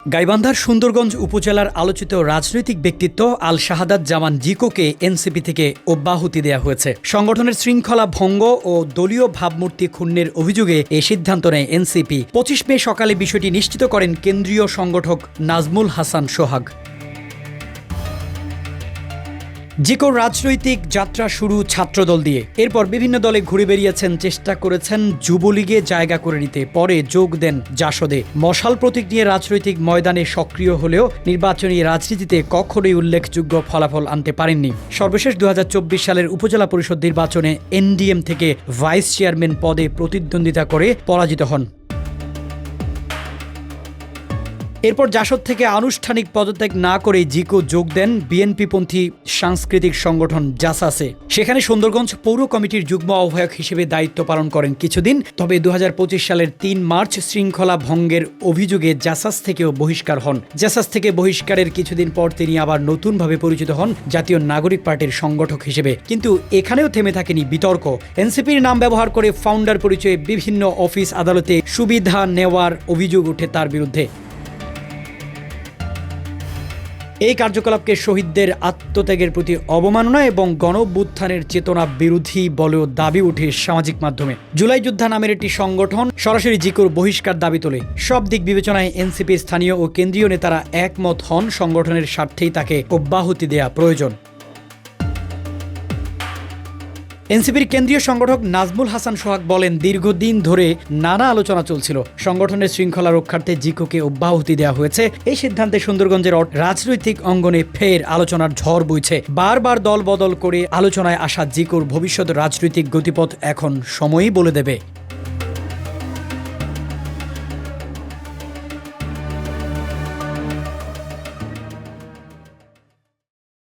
গাইবান্ধার সুন্দরগঞ্জ উপজেলার আলোচিত রাজনৈতিক ব্যক্তিত্ব আল শাহাদাত জামান জিকোকে এনসিপি থেকে অব্যাহতি দেওয়া হয়েছে। সংগঠনের শৃঙ্খলা ভঙ্গ ও দলীয় ভাবমূর্তি ক্ষুণ্ণের অভিযোগে এ সিদ্ধান্ত নেয় এনসিপি। ২৫ মে সকালে বিষয়টি নিশ্চিত করেন কেন্দ্রীয় সংগঠক নাজমুল হাসান সোহাগ। জিকোর রাজনৈতিক যাত্রা শুরু ছাত্রদল দিয়ে, এরপর বিভিন্ন দলে ঘুরে বেরিয়েছেন, চেষ্টা করেছেন যুবলীগে জায়গা করে নিতে, পরে যোগ দেন জাসদে। মশাল প্রতীক নিয়ে রাজনৈতিক ময়দানে সক্রিয় হলেও নির্বাচনী রাজনীতিতে কখনোই উল্লেখযোগ্য ফলাফল আনতে পারেননি। সর্বশেষ ২০২৪ সালের উপজেলা পরিষদ নির্বাচনে এনডিএম থেকে ভাইস চেয়ারম্যান পদে প্রতিদ্বন্দ্বিতা করে পরাজিত হন। এরপর জাসদ থেকে আনুষ্ঠানিক পদত্যাগ না করে জিকো যোগ দেন বিএনপিপন্থী সাংস্কৃতিক সংগঠন জাসাসে। সেখানে সুন্দরগঞ্জ পৌর কমিটির যুগ্ম আহ্বায়ক হিসেবে দায়িত্ব পালন করেন কিছুদিন। তবে ২০২৫ সালের ৩ মার্চ শৃঙ্খলা ভঙ্গের অভিযোগে জাসাস থেকেও বহিষ্কার হন। জাসাস থেকে বহিষ্কারের কিছুদিন পর তিনি আবার নতুনভাবে পরিচিত হন জাতীয় নাগরিক পার্টির সংগঠক হিসেবে। কিন্তু এখানেও থেমে থাকেনি বিতর্ক। এনসিপির নাম ব্যবহার করে ফাউন্ডার পরিচয়ে বিভিন্ন অফিস আদালতে সুবিধা নেওয়ার অভিযোগ ওঠে তার বিরুদ্ধে। এই কার্যকলাপকে শহীদদের আত্মত্যাগের প্রতি অবমাননা এবং গণঅভ্যুত্থানের চেতনা বিরোধী বলেও দাবি ওঠে সামাজিক মাধ্যমে। জুলাই যোদ্ধা নামের একটি সংগঠন সরাসরি জিকোর বহিষ্কার দাবি তোলে। সব দিক বিবেচনায় এনসিপির স্থানীয় ও কেন্দ্রীয় নেতারা একমত হন সংগঠনের স্বার্থেই তাকে অব্যাহতি দেয়া প্রয়োজন। এনসিপির কেন্দ্রীয় সংগঠক নাজমুল হাসান সোহাগ বলেন, দীর্ঘদিন ধরে নানা আলোচনা চলছিল। সংগঠনের শৃঙ্খলা রক্ষার্থে জিকোকে অব্যাহতি দেওয়া হয়েছে। এই সিদ্ধান্তে সুন্দরগঞ্জের রাজনৈতিক অঙ্গনে ফের আলোচনার ঝড় বইছে। বারবার দল বদল করে আলোচনায় আসা জিকোর ভবিষ্যৎ রাজনৈতিক গতিপথ এখন সময়ই বলে দেবে।